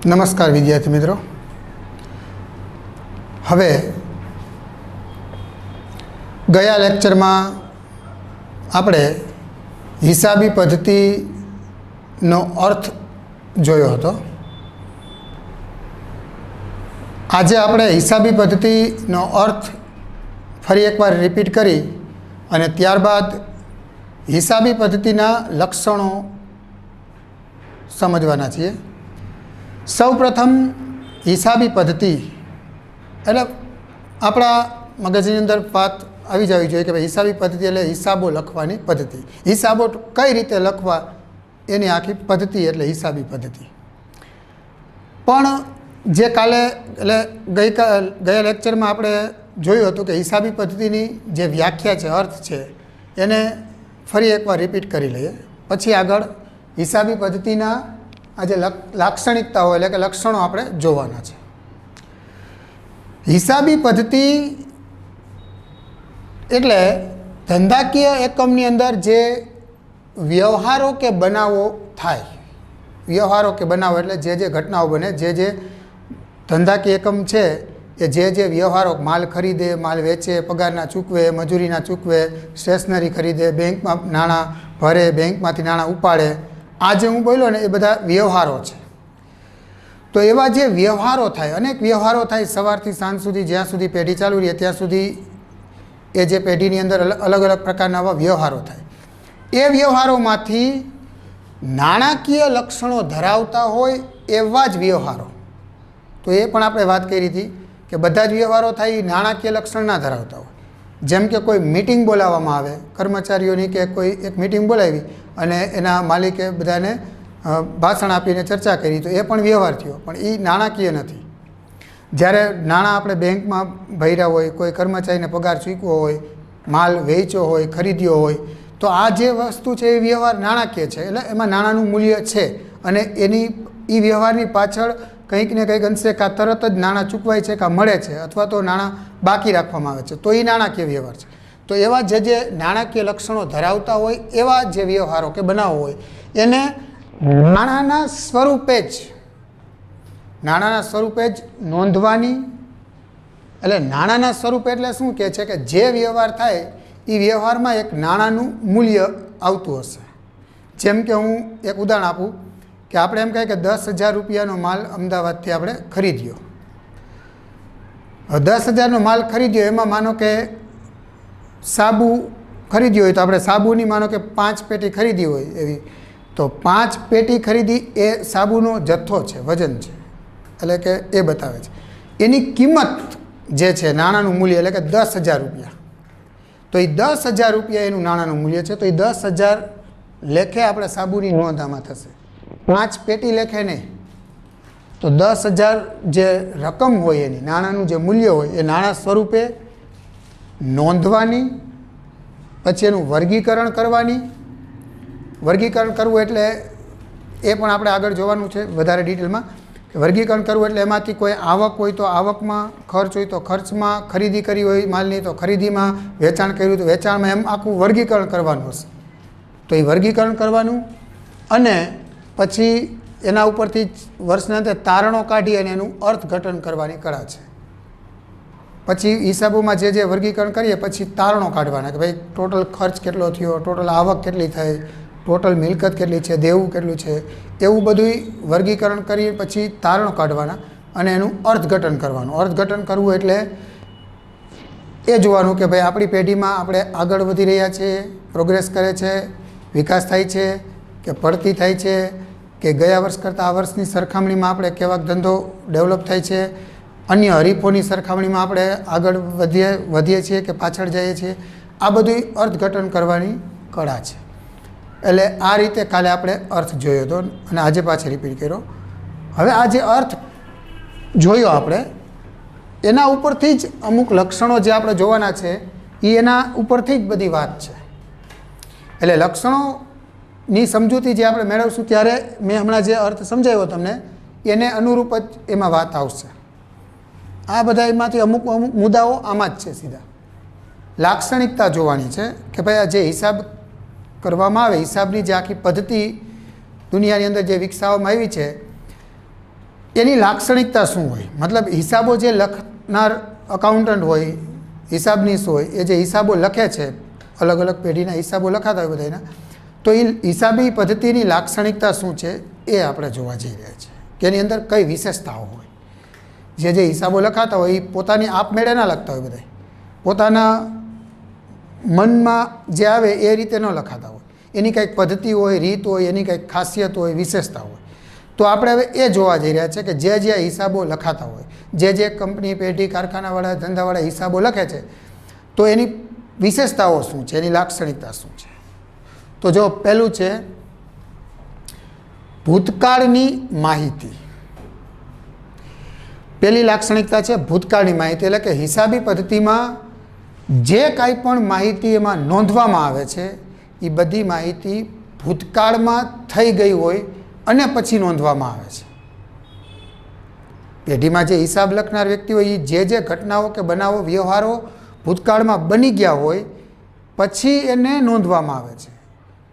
નમસ્કાર વિદ્યાર્થી મિત્રો। હવે ગયા લેક્ચરમાં આપણે હિસાબી પદ્ધતિનો અર્થ જોયો હતો। આજે આપણે હિસાબી પદ્ધતિનો અર્થ ફરી એકવાર રિપીટ કરી અને ત્યારબાદ હિસાબી પદ્ધતિના લક્ષણો સમજવાના છીએ। સૌપ્રથમ હિસાબી પદ્ધતિ એટલે આપણા મગજની અંદર વાત આવી જવી જોઈએ કે ભાઈ હિસાબી પદ્ધતિ એટલે હિસાબો લખવાની પદ્ધતિ। હિસાબો કઈ રીતે લખવા એની આખી પદ્ધતિ એટલે હિસાબી પદ્ધતિ। પણ જે કાલે એટલે ગયા લેક્ચરમાં આપણે જોયું હતું કે હિસાબી પદ્ધતિની જે વ્યાખ્યા છે, અર્થ છે, એને ફરી એકવાર રિપીટ કરી લઈએ, પછી આગળ હિસાબી પદ્ધતિના આ જે લાક્ષણિકતાઓ એટલે કે લક્ષણો આપણે જોવાના છે। હિસાબી પદ્ધતિ એટલે ધંધાકીય એકમની અંદર જે વ્યવહારો કે બનાવો થાય, વ્યવહારો કે બનાવો એટલે જે ઘટનાઓ બને, જે ધંધાકીય એકમ છે એ જે વ્યવહારો, માલ ખરીદે, માલ વેચે, પગારના ચૂકવે, મજૂરીના ચૂકવે, સ્ટેશનરી ખરીદે, બેંકમાં નાણાં ભરે, બેંકમાંથી નાણાં ઉપાડે, આ જે હું બોલ્યો ને એ બધા વ્યવહારો છે। તો એવા જે વ્યવહારો થાય, અનેક વ્યવહારો થાય, સવારથી સાંજ સુધી, જ્યાં સુધી પેઢી ચાલુ રહે ત્યાં સુધી એ જે પેઢીની અંદર અલગ અલગ પ્રકારના આવા વ્યવહારો થાય। એ વ્યવહારોમાંથી નાણાકીય લક્ષણો ધરાવતા હોય એવા જ વ્યવહારો, તો એ પણ આપણે વાત કરી હતી કે બધા જ વ્યવહારો થાય એ નાણાકીય લક્ષણ ના ધરાવતા હોય। જેમ કે કોઈ મીટિંગ બોલાવવામાં આવે કર્મચારીઓની, કે કોઈ એક મીટિંગ બોલાવી અને એના માલિકે બધાને ભાષણ આપીને ચર્ચા કરી, તો એ પણ વ્યવહાર થયો, પણ એ નાણાકીય નથી। જ્યારે નાણાં આપણે બેંકમાં ભર્યા હોય, કોઈ કર્મચારીને પગાર ચૂકવો હોય, માલ વેચ્યો હોય, ખરીદ્યો હોય, તો આ જે વસ્તુ છે એ વ્યવહાર નાણાકીય છે, એટલે એમાં નાણાંનું મૂલ્ય છે અને એની એ વ્યવહારની પાછળ કંઈક ને કંઈક અંશે કાં તરત જ નાણાં ચૂકવાય છે, કાં મળે છે, અથવા તો નાણાં બાકી રાખવામાં આવે છે, તો એ નાણાકીય વ્યવહાર છે। તો એવા જે નાણાકીય લક્ષણો ધરાવતા હોય એવા જે વ્યવહારો કે બનાવો હોય એને નાણાંના સ્વરૂપે જ નોંધવાની, એટલે નાણાંના સ્વરૂપે એટલે શું કહે છે કે જે વ્યવહાર થાય એ વ્યવહારમાં એક નાણાંનું મૂલ્ય આવતું હશે। જેમ કે હું એક ઉદાહરણ આપું કે આપણે એમ કહીએ કે 10,000 રૂપિયાનો માલ અમદાવાદથી આપણે ખરીદ્યો। 10,000નો માલ ખરીદ્યો, એમાં માનો કે સાબુ ખરીદ્યો હોય તો આપણે સાબુની માનો કે 5 પેટી ખરીદી હોય એવી, તો 5 પેટી ખરીદી એ સાબુનો જથ્થો છે, વજન છે, એટલે કે એ બતાવે છે। એની કિંમત જે છે નાણાંનું મૂલ્ય એટલે કે 10,000 રૂપિયા, તો એ 10,000 રૂપિયા એનું નાણાંનું મૂલ્ય છે। તો એ 10,000 લેખે આપણે સાબુની નોંધ આમાં થશે, 5 પેટી લેખે નહીં। તો 10,000 જે રકમ હોય એની નાણાંનું જે મૂલ્ય હોય એ નાણાં સ્વરૂપે નોંધવાની, પછી એનું વર્ગીકરણ કરવાની। વર્ગીકરણ કરવું એટલે એ પણ આપણે આગળ જોવાનું છે વધારે ડિટેલમાં, કે વર્ગીકરણ કરવું એટલે એમાંથી કોઈ આવક હોય તો આવકમાં, ખર્ચ હોય તો ખર્ચમાં, ખરીદી કરી હોય માલની તો ખરીદીમાં, વેચાણ કર્યું તો વેચાણમાં, એમ આખું વર્ગીકરણ કરવાનું હશે। તો એ વર્ગીકરણ કરવાનું અને પછી એના ઉપરથી વર્ષના અંતે તારણો કાઢી અને એનું અર્થઘટન કરવાની કળા છે। પછી હિસાબોમાં જે વર્ગીકરણ કરીએ પછી તારણો કાઢવાના કે ભાઈ ટોટલ ખર્ચ કેટલો થયો, ટોટલ આવક કેટલી થઈ, ટોટલ મિલકત કેટલી છે, દેવું કેટલું છે, એવું બધું વર્ગીકરણ કરી પછી તારણો કાઢવાના અને એનું અર્થઘટન કરવાનું। અર્થઘટન કરવું એટલે એ જોવાનું કે ભાઈ આપણી પેઢીમાં આપણે આગળ વધી રહ્યા છીએ, પ્રોગ્રેસ કરે છે, વિકાસ થાય છે કે પડતી થાય છે, કે ગયા વર્ષ કરતાં આ વર્ષની સરખામણીમાં આપણે કેવા ધંધો ડેવલપ થાય છે, અન્ય હરીફોની સરખામણીમાં આપણે આગળ વધીએ છીએ કે પાછળ જઈએ છીએ, આ બધું અર્થઘટન કરવાની કળા છે। એટલે આ રીતે કાલે આપણે અર્થ જોયો હતો અને આજે પાછળ રિપીટ કર્યો। હવે આ જે અર્થ જોયો આપણે, એના ઉપરથી જ અમુક લક્ષણો જે આપણે જોવાના છે એ એના ઉપરથી જ બધી વાત છે। એટલે લક્ષણોની સમજૂતી જે આપણે મેળવશું ત્યારે મેં હમણાં જે અર્થ સમજાવ્યો તમને એને અનુરૂપ જ એમાં વાત આવશે। આ બધા એમાંથી અમુક મુદ્દાઓ આમાં જ છે। સીધા લાક્ષણિકતા જોવાની છે કે ભાઈ આ જે હિસાબ કરવામાં આવે, હિસાબની જે આખી પદ્ધતિ દુનિયાની અંદર જે વિકસાવવામાં આવી છે એની લાક્ષણિકતા શું હોય, મતલબ હિસાબો જે લખનાર અકાઉન્ટન્ટ હોય, હિસાબનીશ હોય, એ જે હિસાબો લખે છે, અલગ અલગ પેઢીના હિસાબો લખાતા હોય બધાના, તો એ હિસાબી પદ્ધતિની લાક્ષણિકતા શું છે એ આપણે જોવા જઈ રહ્યા છીએ કે એની અંદર કઈ વિશેષતાઓ હોય. જે હિસાબો લખાતા હોય એ પોતાની આપમેળે ના લખતા હોય, બધા પોતાના મનમાં જે આવે એ રીતે ન લખાતા હોય, એની કંઈક પદ્ધતિ હોય, રીત હોય, એની કંઈક ખાસિયત હોય, વિશેષતા હોય. તો આપણે હવે એ જોવા જઈ રહ્યા છે કે જે હિસાબો લખાતા હોય, જે કંપની, પેઢી, કારખાનાવાળા, ધંધાવાળા હિસાબો લખે છે, તો એની વિશેષતાઓ શું છે, એની લાક્ષણિકતા શું છે. તો જો પહેલું છે ભૂતકાળની માહિતી. પહેલી લાક્ષણિકતા છે ભૂતકાળની માહિતી, એટલે કે હિસાબી પદ્ધતિમાં જે કાંઈ પણ માહિતી એમાં નોંધવામાં આવે છે એ બધી માહિતી ભૂતકાળમાં થઈ ગઈ હોય અને પછી નોંધવામાં આવે છે. પેઢીમાં જે હિસાબ લખનાર વ્યક્તિ હોય એ જે ઘટનાઓ કે બનાવો, વ્યવહારો ભૂતકાળમાં બની ગયા હોય પછી એને નોંધવામાં આવે છે.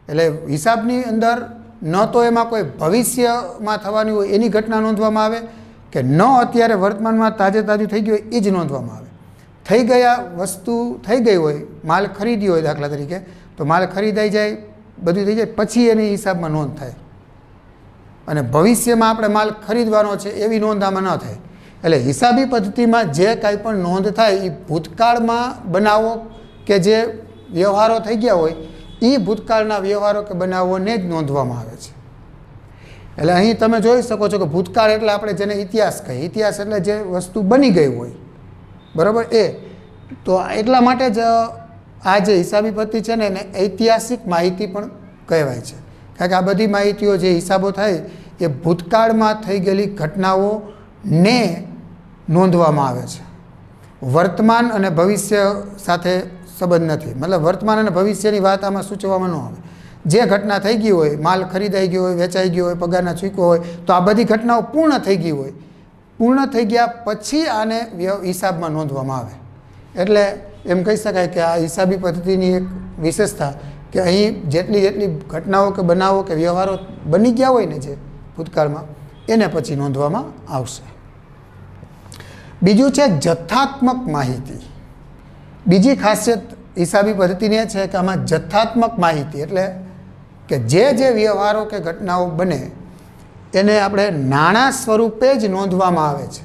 એટલે હિસાબની અંદર ન તો એમાં કોઈ ભવિષ્યમાં થવાની હોય એની ઘટના નોંધવામાં આવે કે ન અત્યારે વર્તમાનમાં તાજું થઈ ગયું હોય એ જ નોંધવામાં આવે. થઈ ગયા વસ્તુ થઈ ગઈ હોય, માલ ખરીદી હોય દાખલા તરીકે, તો માલ ખરીદાઈ જાય, બધું થઈ જાય, પછી એની હિસાબમાં નોંધ થાય. અને ભવિષ્યમાં આપણે માલ ખરીદવાનો છે એવી નોંધ આમાં ન થાય. એટલે હિસાબી પદ્ધતિમાં જે કાંઈ પણ નોંધ થાય એ ભૂતકાળમાં બનાવો કે જે વ્યવહારો થઈ ગયા હોય એ ભૂતકાળના વ્યવહારો કે બનાવોને જ નોંધવામાં આવે છે. એટલે અહીં તમે જોઈ શકો છો કે ભૂતકાળ એટલે આપણે જેને ઇતિહાસ કહીએ, ઇતિહાસ એટલે જે વસ્તુ બની ગઈ હોય, બરાબર, એ તો એટલા માટે જ આ જે હિસાબી પદ્ધતિ છે ને એને ઐતિહાસિક માહિતી પણ કહેવાય છે. કારણ કે આ બધી માહિતીઓ જે હિસાબો થાય એ ભૂતકાળમાં થઈ ગયેલી ઘટનાઓને નોંધવામાં આવે છે. વર્તમાન અને ભવિષ્ય સાથે સંબંધ નથી, મતલબ વર્તમાન અને ભવિષ્યની વાત આમાં સૂચવવામાં ન આવે. જે ઘટના થઈ ગઈ હોય, માલ ખરીદાઈ ગયો હોય, વેચાઈ ગયો હોય, પગારના ચૂક્યો હોય, તો આ બધી ઘટનાઓ પૂર્ણ થઈ ગઈ હોય, પૂર્ણ થઈ ગયા પછી આને હિસાબમાં નોંધવામાં આવે. એટલે એમ કહી શકાય કે આ હિસાબી પદ્ધતિની એક વિશેષતા કે અહીં જેટલી ઘટનાઓ કે બનાવો કે વ્યવહારો બની ગયા હોય ને જે ભૂતકાળમાં, એને પછી નોંધવામાં આવશે. બીજું છે જથ્થાત્મક માહિતી. બીજી ખાસિયત હિસાબી પદ્ધતિની એ છે કે આમાં જથ્થાત્મક માહિતી એટલે કે જે વ્યવહારો કે ઘટનાઓ બને એને આપણે નાણાં સ્વરૂપે જ નોંધવામાં આવે છે.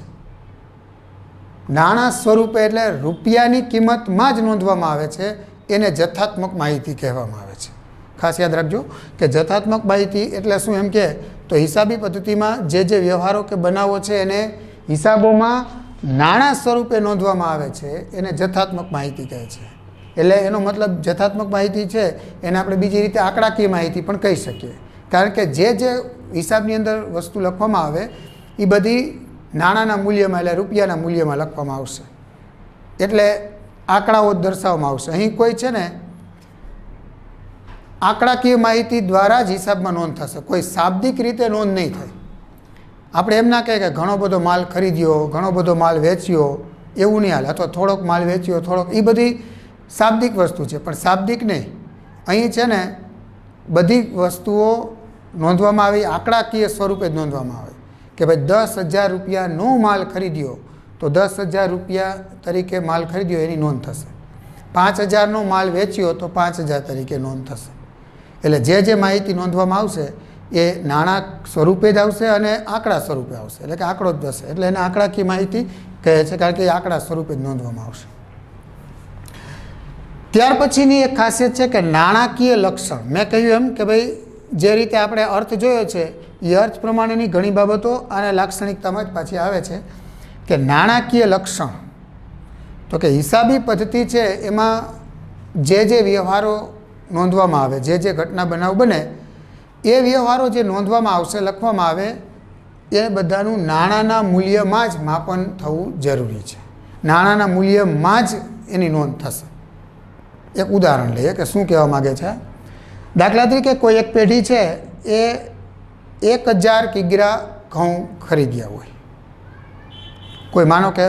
નાણાં સ્વરૂપે એટલે રૂપિયાની કિંમતમાં જ નોંધવામાં આવે છે, એને જથ્થાત્મક માહિતી કહેવામાં આવે છે. ખાસ યાદ રાખજો કે જથ્થાત્મક માહિતી એટલે શું, એમ કે તો હિસાબી પદ્ધતિમાં જે વ્યવહારો કે બનાવો છે એને હિસાબોમાં નાણાં સ્વરૂપે નોંધવામાં આવે છે, એને જથ્થાત્મક માહિતી કહે છે. એટલે એનો મતલબ જથ્થાત્મક માહિતી છે એને આપણે બીજી રીતે આંકડાકીય માહિતી પણ કહી શકીએ. કારણ કે જે હિસાબની અંદર વસ્તુ લખવામાં આવે એ બધી નાણાંના મૂલ્યમાં એટલે રૂપિયાના મૂલ્યમાં લખવામાં આવશે, એટલે આંકડાઓ દર્શાવવામાં આવશે. અહીં કોઈ છે ને આંકડાકીય માહિતી દ્વારા જ હિસાબમાં નોંધ થશે, કોઈ શાબ્દિક રીતે નોંધ નહીં થાય. આપણે એમ ના કહે કે ઘણો બધો માલ ખરીદ્યો, ઘણો બધો માલ વેચ્યો, એવું નહીં હાલે, અથવા થોડોક માલ વેચ્યો, થોડોક, એ બધી શાબ્દિક વસ્તુ છે, પણ શાબ્દિક નહીં. અહીં છે ને બધી વસ્તુઓ નોંધવામાં આવી આંકડાકીય સ્વરૂપે જ નોંધવામાં આવે કે ભાઈ 10,000 રૂપિયાનો માલ ખરીદ્યો તો 10,000 રૂપિયા તરીકે માલ ખરીદ્યો એની નોંધ થશે. 5,000નો માલ વેચ્યો તો 5,000 તરીકે નોંધ થશે. એટલે જે માહિતી નોંધવામાં આવશે એ નાણાં સ્વરૂપે જ આવશે અને આંકડા સ્વરૂપે આવશે, એટલે કે આંકડો જ થશે. એટલે એને આંકડાકીય માહિતી કહે છે, કારણ કે એ આંકડા સ્વરૂપે જ નોંધવામાં આવશે. ત્યાર પછીની એક ખાસિયત છે કે નાણાકીય લક્ષણ. મેં કહ્યું એમ કે ભાઈ જે રીતે આપણે અર્થ જોયો છે એ અર્થ પ્રમાણેની ઘણી બાબતો અને લાક્ષણિકતામાં જ પાછી આવે છે કે નાણાકીય લક્ષણ. તો કે હિસાબી પદ્ધતિ છે એમાં જે વ્યવહારો નોંધવામાં આવે, જે ઘટના બનાવ બને એ વ્યવહારો જે નોંધવામાં આવશે, લખવામાં આવે, એ બધાનું નાણાંના મૂલ્યમાં જ માપન થવું જરૂરી છે. નાણાંના મૂલ્યમાં જ એની નોંધ થશે. એક ઉદાહરણ લઈએ કે શું કહેવા માગે છે. દાખલા તરીકે કોઈ એક પેઢી છે એ 1,000 કિગ્રા ઘઉં ખરીદ્યા હોય. કોઈ માનો કે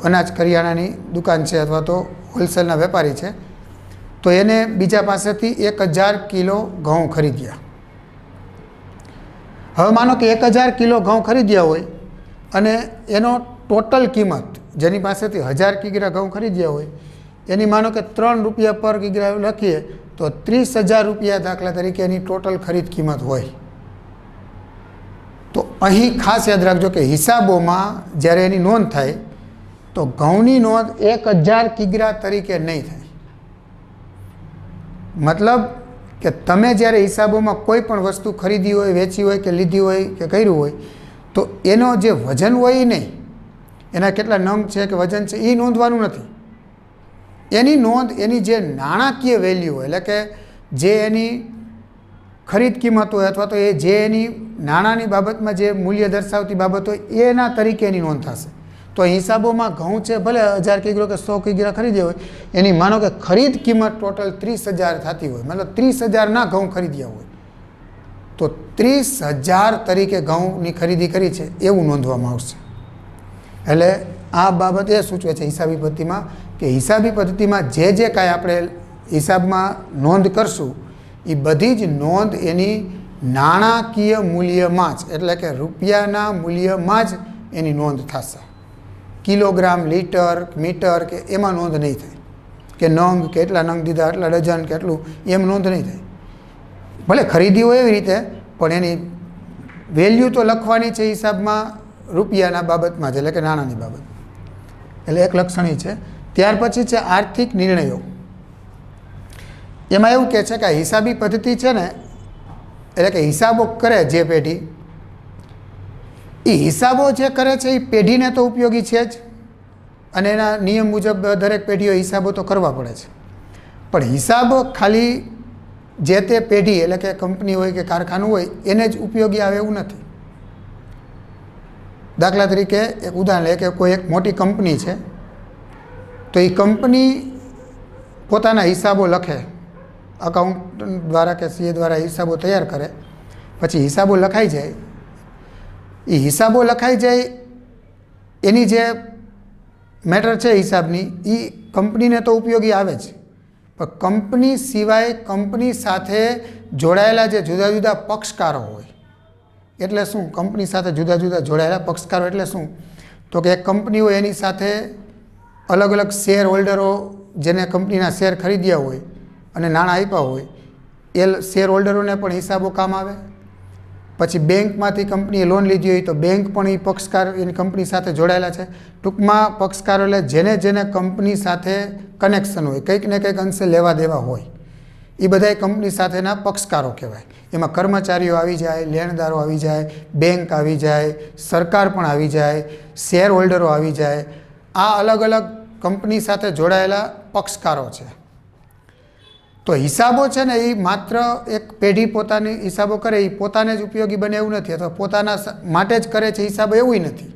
અનાજ કરિયાણાની દુકાન છે અથવા તો હોલસેલના વેપારી છે, તો એને બીજા પાસેથી 1,000 કિલો ઘઉં ખરીદ્યા. હવે માનો કે 1000 કિલો ઘઉં ખરીદ્યા હોય અને એનો ટોટલ કિંમત જેની પાસેથી 1000 કિગ્રા ઘઉં ખરીદ્યા હોય એની માનો કે 3 રૂપિયા પર કિગ્રા લખીએ તો 30,000 રૂપિયા દાખલા તરીકે એની ટોટલ ખરીદ કિંમત હોય. તો અહીં ખાસ યાદ રાખજો કે હિસાબોમાં જ્યારે એની નોંધ થાય તો ઘઉંની નોંધ 1000 કિગ્રા તરીકે નહીં થાય. મતલબ કે તમે જ્યારે હિસાબોમાં કોઈ પણ વસ્તુ ખરીદી હોય, વેચી હોય કે લીધી હોય કે કર્યું હોય તો એનો જે વજન હોય એ નહીં, એના કેટલા નંગ છે કે વજન છે એ નોંધવાનું નથી. એની નોંધ એની જે નાણાકીય વેલ્યુ હોય એટલે કે જે એની ખરીદ કિંમત હોય અથવા તો એ જે એની નાણાંની બાબતમાં જે મૂલ્ય દર્શાવતી બાબત હોય એના તરીકે એની નોંધ થશે. તો હિસાબોમાં ઘઉં છે ભલે 1000 કિગ્રા કે 100 કિગ્રા ખરીદ્યા હોય એની માનો કે ખરીદ કિંમત ટોટલ 30,000 થતી હોય, મતલબ 30,000ના ઘઉં ખરીદ્યા હોય તો 30,000 તરીકે ઘઉંની ખરીદી કરી છે એવું નોંધવામાં આવશે. એટલે આ બાબત એ સૂચવે છે હિસાબી પદ્ધતિમાં કે હિસાબી પદ્ધતિમાં જે કાંઈ આપણે હિસાબમાં નોંધ કરશું એ બધી જ નોંધ એની નાણાકીય મૂલ્યમાં જ એટલે કે રૂપિયાના મૂલ્યમાં જ એની નોંધ થશે. કિલોગ્રામ, લીટર, મીટર કે એમાં નોંધ નહીં થાય કે નંગ કેટલા નંગ દીધા, એટલા ડઝન કેટલું એમ નોંધ નહીં થાય. ભલે ખરીદી હોય એવી રીતે પણ એની વેલ્યુ તો લખવાની છે હિસાબમાં રૂપિયાના બાબતમાં જ એટલે કે નાણાંની બાબત. એટલે એક લક્ષણ એ છે. ત્યાર પછી છે આર્થિક નિર્ણયો. એમાં એવું કહે છે કે હિસાબી પદ્ધતિ છે ને એટલે કે હિસાબો કરે જે પેઢી એ હિસાબો જે કરે છે એ પેઢીને તો ઉપયોગી છે જ અને એના નિયમ મુજબ દરેક પેઢીઓ હિસાબો તો કરવા પડે છે. પણ હિસાબો ખાલી જે તે પેઢી એટલે કે કંપની હોય કે કારખાનું હોય એને જ ઉપયોગી આવે એવું નથી. દાખલા તરીકે એક ઉદાહરણ લે કે કોઈ એક મોટી કંપની છે તો એ કંપની પોતાના હિસાબો લખે, અકાઉન્ટ દ્વારા કે સીએ દ્વારા હિસાબો તૈયાર કરે, પછી હિસાબો લખાઈ જાય. એ હિસાબો લખાઈ જાય એની જે મેટર છે હિસાબની એ કંપનીને તો ઉપયોગી આવે જ, પણ કંપની સિવાય કંપની સાથે જોડાયેલા જે જુદા જુદા પક્ષકારો હોય એટલે શું? કંપની સાથે જુદા જુદા જોડાયેલા પક્ષકારો એટલે શું? તો કે એક કંપની હોય એની સાથે અલગ અલગ શેર હોલ્ડરો જેને કંપનીના શેર ખરીદ્યા હોય અને નાણાં આપ્યા હોય એ શેર હોલ્ડરોને પણ હિસાબો કામ આવે. પછી બેંકમાંથી કંપનીએ લોન લીધી હોય તો બેંક પણ એ પક્ષકાર એની કંપની સાથે જોડાયેલા છે. ટૂંકમાં પક્ષકારો એટલે જેને કંપની સાથે કનેક્શન હોય, કંઈક ને કંઈક અંશે લેવા દેવા હોય એ બધાય કંપની સાથેના પક્ષકારો કહેવાય. એમાં કર્મચારીઓ આવી જાય, લેણદારો આવી જાય, બેંક આવી જાય, સરકાર પણ આવી જાય, શેર હોલ્ડરો આવી જાય. આ અલગ અલગ કંપની સાથે જોડાયેલા પક્ષકારો છે. તો હિસાબો છે ને એ માત્ર એક પેઢી પોતાની હિસાબો કરે એ પોતાને જ ઉપયોગી બને એવું નથી અથવા પોતાના માટે જ કરે છે હિસાબો એવું નથી.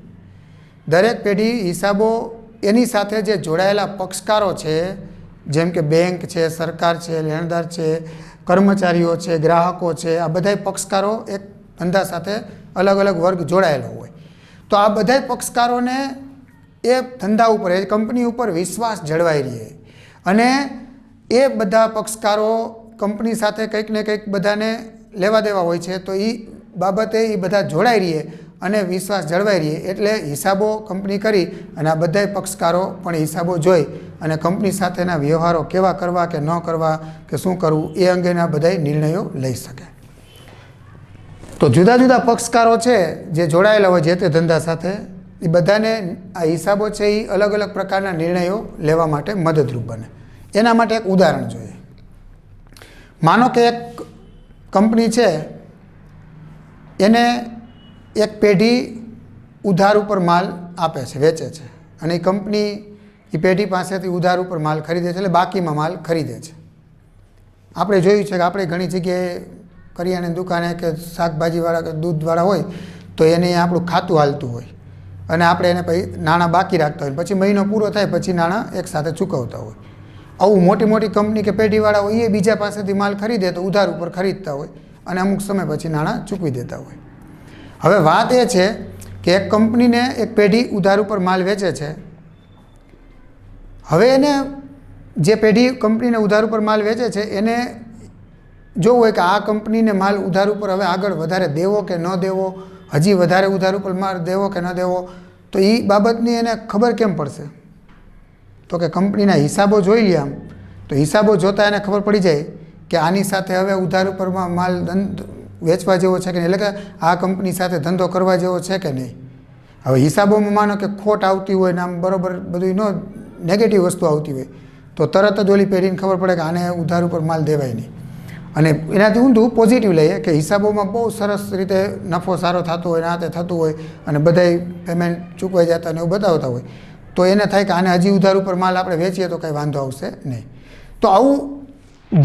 દરેક પેઢી હિસાબો એની સાથે જે જોડાયેલા પક્ષકારો છે જેમ કે બેંક છે, સરકાર છે, લેણદાર છે, કર્મચારીઓ છે, ગ્રાહકો છે, આ બધાય પક્ષકારો એક ધંધા સાથે અલગ અલગ વર્ગ જોડાયેલો હોય. તો આ બધાય પક્ષકારોને એ ધંધા ઉપર એ કંપની ઉપર વિશ્વાસ જળવાઈ રહે અને એ બધા પક્ષકારો કંપની સાથે કંઈક ને કંઈક બધાને લેવા દેવા હોય છે તો એ બાબતે એ બધા જોડાઈ રહીએ અને વિશ્વાસ જળવાઈ રહીએ એટલે હિસાબો કંપની કરી અને આ બધાય પક્ષકારો પણ હિસાબો જોઈ અને કંપની સાથેના વ્યવહારો કેવા કરવા કે ન કરવા કે શું કરવું એ અંગેના બધાય નિર્ણયો લઈ શકે. તો જુદા જુદા પક્ષકારો છે જે જોડાયેલા હોય જે તે ધંધા સાથે એ બધાને આ હિસાબો છે એ અલગ અલગ પ્રકારના નિર્ણયો લેવા માટે મદદરૂપ બને. એના માટે એક ઉદાહરણ જોઈએ. માનો કે એક કંપની છે એને એક પેઢી ઉધાર ઉપર માલ આપે છે, વેચે છે અને એ કંપની એ પેઢી પાસેથી ઉધાર ઉપર માલ ખરીદે છે એટલે બાકીમાં માલ ખરીદે છે. આપણે જોયું છે કે આપણે ઘણી જગ્યાએ કરિયાણાની દુકાને કે શાકભાજીવાળા કે દૂધવાળા હોય તો એને આપણું ખાતું હાલતું હોય અને આપણે એને પછી નાણાં બાકી રાખતા હોય, પછી મહિનો પૂરો થાય પછી નાણાં એકસાથે ચૂકવતા હોય. આવું મોટી મોટી કંપની કે પેઢીવાળા હોય એ બીજા પાસેથી માલ ખરીદે તો ઉધાર ઉપર ખરીદતા હોય અને અમુક સમય પછી નાણાં ચૂકવી દેતા હોય. હવે વાત એ છે કે એક કંપનીને એક પેઢી ઉધાર ઉપર માલ વેચે છે. હવે એને જે પેઢી કંપનીને ઉધાર ઉપર માલ વેચે છે એને જોવું હોય કે આ કંપનીને માલ ઉધાર ઉપર હવે આગળ વધારે દેવો કે ન દેવો, હજી વધારે ઉધાર ઉપર માલ દેવો કે ન દેવો, તો એ બાબતની એને ખબર કેમ પડશે? તો કે કંપનીના હિસાબો જોઈ લે આમ, તો હિસાબો જોતાં એને ખબર પડી જાય કે આની સાથે હવે ઉધાર ઉપર માલ વેચવા જેવો છે કે નહીં, એટલે કે આ કંપની સાથે ધંધો કરવા જેવો છે કે નહીં. હવે હિસાબોમાં માનો કે ખોટ આવતી હોય ને આમ બરાબર બધું નેગેટિવ વસ્તુ આવતી હોય તો તરત જ ઓલી પેઢીને ખબર પડે કે આને ઉધાર ઉપર માલ દેવાય નહીં. અને એનાથી ઊંધું પોઝિટિવ લઈએ કે હિસાબોમાં બહુ સરસ રીતે નફો સારો થતો હોય, આ તે થતું હોય અને બધાય પેમેન્ટ ચૂકવાઈ જતા ને એવું બતાવતા હોય, તો એને થાય કે આને હજી ઉધાર ઉપર માલ આપણે વેચીએ તો કંઈ વાંધો આવશે નહીં. તો આવું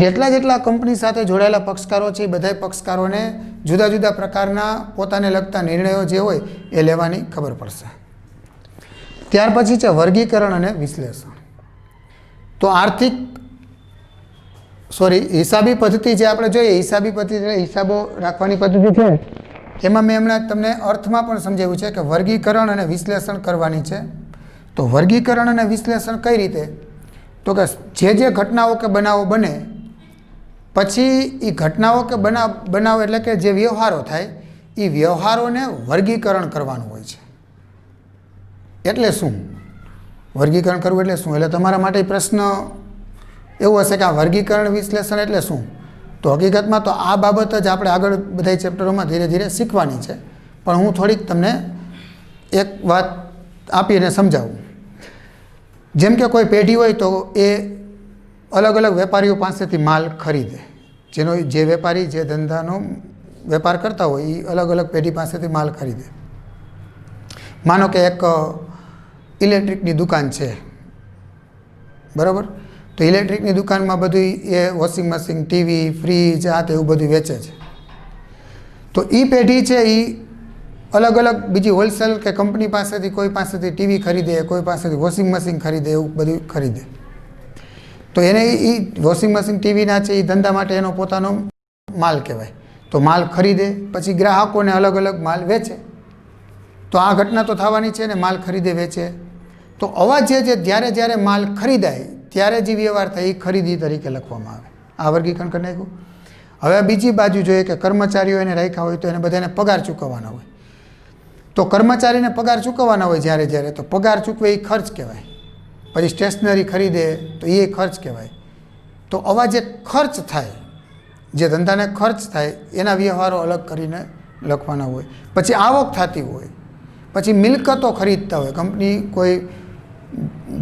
જેટલા કંપની સાથે જોડાયેલા પક્ષકારો છે એ બધા પક્ષકારોને જુદા જુદા પ્રકારના પોતાને લગતા નિર્ણયો જે હોય એ લેવાની ખબર પડશે. ત્યાર પછી છે વર્ગીકરણ અને વિશ્લેષણ. તો હિસાબી પદ્ધતિ જે આપણે જોઈએ, હિસાબી પદ્ધતિ એટલે હિસાબો રાખવાની પદ્ધતિ છે, એમાં મેં હમણાં તમને અર્થમાં પણ સમજાવ્યું છે કે વર્ગીકરણ અને વિશ્લેષણ કરવાની છે. તો વર્ગીકરણ અને વિશ્લેષણ કઈ રીતે? તો કે જે ઘટનાઓ કે બનાવો બને પછી એ ઘટનાઓ કે બનાવો એટલે કે જે વ્યવહારો થાય એ વ્યવહારોને વર્ગીકરણ કરવાનું હોય છે. એટલે શું વર્ગીકરણ કરવું એટલે શું? એટલે તમારા માટે પ્રશ્ન એવું હશે કે આ વર્ગીકરણ વિશ્લેષણ એટલે શું? તો હકીકતમાં તો આ બાબત જ આપણે આગળ બધા ચેપ્ટરોમાં ધીરે ધીરે શીખવાની છે, પણ હું થોડીક તમને એક વાત આપીને સમજાવું. જેમ કે કોઈ પેઢી હોય તો એ અલગ અલગ વેપારીઓ પાસેથી માલ ખરીદે, જે વેપારી જે ધંધાનો વેપાર કરતા હોય એ અલગ અલગ પેઢી પાસેથી માલ ખરીદે. માનો કે એક ઇલેક્ટ્રિકની દુકાન છે, બરાબર? તો ઇલેક્ટ્રિકની દુકાનમાં બધું એ વોશિંગ મશીન, ટીવી, ફ્રીજ, આ તે એવું બધું વેચે છે. તો એ પેઢી છે એ અલગ અલગ બીજી હોલસેલ કે કંપની પાસેથી કોઈ પાસેથી ટીવી ખરીદે, કોઈ પાસેથી વોશિંગ મશીન ખરીદે, એવું બધું ખરીદે. તો એને એ વોશિંગ મશીન, ટીવીના છે એ ધંધા માટે એનો પોતાનો માલ કહેવાય. તો માલ ખરીદે પછી ગ્રાહકોને અલગ અલગ માલ વેચે. તો આ ઘટના તો થવાની છે ને, માલ ખરીદે વેચે. તો આવા જ્યારે માલ ખરીદાય ત્યારે જે વ્યવહાર થાય એ ખરીદી તરીકે લખવામાં આવે. આ વર્ગીકરણ કરી નાખ્યું. હવે બીજી બાજુ જોઈએ કે કર્મચારીઓ એને રાખ્યા હોય તો એને બધાને પગાર ચૂકવવાના હોય. તો કર્મચારીને પગાર ચૂકવવાના હોય જ્યારે તો પગાર ચૂકવે એ ખર્ચ કહેવાય. પછી સ્ટેશનરી ખરીદે તો એ ખર્ચ કહેવાય. તો આવા જે ખર્ચ થાય, જે ધંધાને ખર્ચ થાય એના વ્યવહારો અલગ કરીને લખવાના હોય. પછી આવક થતી હોય, પછી મિલકતો ખરીદતા હોય, કંપની કોઈ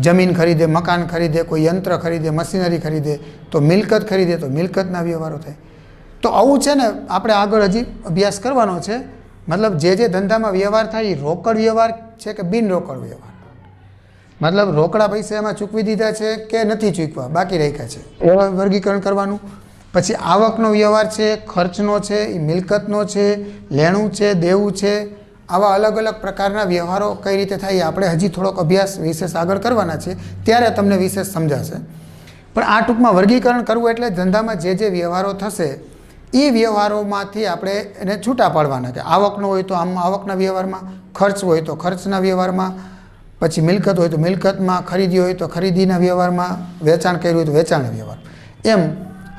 જમીન ખરીદે, મકાન ખરીદે, કોઈ યંત્ર ખરીદે, મશીનરી ખરીદે, તો મિલકત ખરીદે તો મિલકતના વ્યવહારો થાય. તો આવું છે ને આપણે આગળ હજી અભ્યાસ કરવાનો છે. મતલબ જે ધંધામાં વ્યવહાર થાય એ રોકડ વ્યવહાર છે કે બિન રોકડ વ્યવહાર, મતલબ રોકડા પૈસા એમાં ચૂકવી દીધા છે કે નથી ચૂકવા, બાકી રાખ્યા છે, એવા વર્ગીકરણ કરવાનું. પછી આવકનો વ્યવહાર છે, ખર્ચનો છે, એ મિલકતનો છે, લેણું છે, દેવું છે, આવા અલગ અલગ પ્રકારના વ્યવહારો કઈ રીતે થાય આપણે હજી થોડોક અભ્યાસ વિશેષ આગળ કરવાના છે, ત્યારે તમને વિશેષ સમજાશે. પણ આ ટૂંકમાં વર્ગીકરણ કરવું એટલે ધંધામાં જે વ્યવહારો થશે એ વ્યવહારોમાંથી આપણે એને છૂટા પાડવાના. કે આવકનો હોય તો આમ આવકના વ્યવહારમાં, ખર્ચ હોય તો ખર્ચના વ્યવહારમાં, પછી મિલકત હોય તો મિલકતમાં, ખરીદી હોય તો ખરીદીના વ્યવહારમાં, વેચાણ કર્યું હોય તો વેચાણના વ્યવહાર. એમ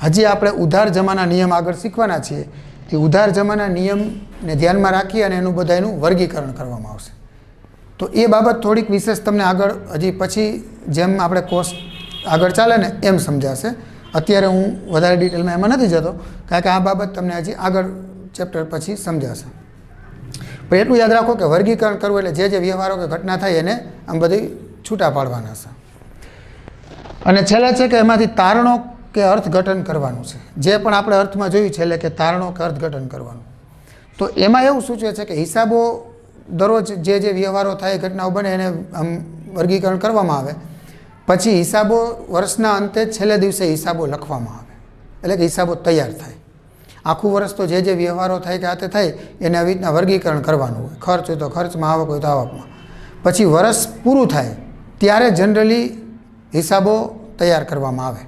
હજી આપણે ઉધાર જમાના નિયમ આગળ શીખવાના છીએ. એ ઉધાર જમાના નિયમને ધ્યાનમાં રાખી અને એનું બધાનું વર્ગીકરણ કરવામાં આવશે. તો એ બાબત થોડીક વિશેષ તમને આગળ હજી પછી જેમ આપણે કોર્સ આગળ ચાલે ને એમ સમજાશે. અત્યારે હું વધારે ડિટેલમાં એમાં નથી જતો, કારણ કે આ બાબત તમને હજી આગળ ચેપ્ટર પછી સમજાશે. પણ એટલું યાદ રાખો કે વર્ગીકરણ કરવું એટલે જે વ્યવહારો કે ઘટના થાય એને આમ બધી છૂટા પાડવાના છે. અને છેલ્લે છે કે એમાંથી તારણો કે અર્થઘટન કરવાનું છે. જે પણ આપણે અર્થમાં જોયું છે એટલે કે તારણો કે અર્થઘટન કરવાનું. તો એમાં એવું સૂચવે છે કે હિસાબો દરરોજ જે વ્યવહારો થાય, ઘટનાઓ બને એને આમ વર્ગીકરણ કરવામાં આવે. પછી હિસાબો વર્ષના અંતે છેલ્લે દિવસે હિસાબો લખવામાં આવે, એટલે કે હિસાબો તૈયાર થાય. આખું વર્ષ તો જે વ્યવહારો થાય કે આતે થાય એને આવી રીતના વર્ગીકરણ કરવાનું હોય. ખર્ચ હોય તો ખર્ચમાં, આવક હોય તો આવકમાં. પછી વર્ષ પૂરું થાય ત્યારે જનરલી હિસાબો તૈયાર કરવામાં આવે.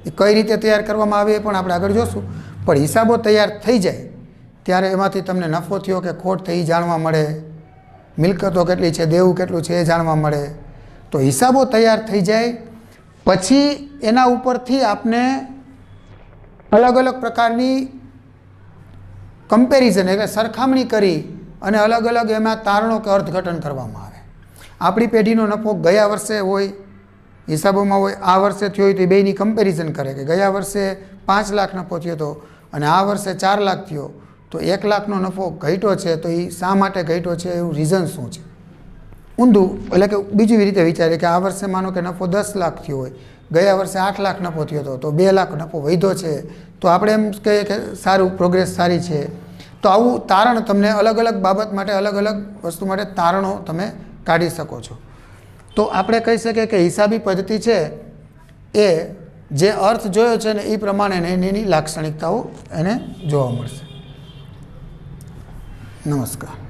એ કઈ રીતે તૈયાર કરવામાં આવે એ પણ આપણે આગળ જોશું. પણ હિસાબો તૈયાર થઈ જાય ત્યારે એમાંથી તમને નફો થયો કે ખોટ થઈ જાણવા મળે, મિલકતો કેટલી છે, દેવું કેટલું છે એ જાણવા મળે. તો હિસાબો તૈયાર થઈ જાય પછી એના ઉપરથી આપને અલગ અલગ પ્રકારની કમ્પેરિઝન એટલે સરખામણી કરી અને અલગ અલગ એમાં તારણો કે અર્થઘટન કરવામાં આવે. આપણી પેઢીનો નફો ગયા વર્ષે હોય હિસાબોમાં હોય, આ વર્ષે થયો હોય તો એ બેયની કમ્પેરિઝન કરે કે ગયા વર્ષે 5 લાખ નફો થયો હતો અને આ વર્ષે 4 લાખ થયો, તો 1 લાખનો નફો ઘટ્યો છે, તો એ શા માટે ઘટ્યો છે, એવું રીઝન શું છે. ઊંધું એટલે કે બીજી રીતે વિચારીએ કે આ વર્ષે માનો કે નફો 10 લાખ થયો હોય, ગયા વર્ષે 8 લાખ નફો થયો હતો, તો 2 લાખ નફો વધ્યો છે, તો આપણે એમ કહીએ કે સારું, પ્રોગ્રેસ સારી છે. તો આવું તારણ તમને અલગ અલગ બાબત માટે અલગ અલગ વસ્તુ માટે તારણો તમે કાઢી શકો છો. તો આપણે કહી શકીએ કે હિસાબી પદ્ધતિ છે એ જે અર્થ જોયો છે ને એ પ્રમાણે એની લાક્ષણિકતાઓ એને જોવા મળશે. નમસ્કાર.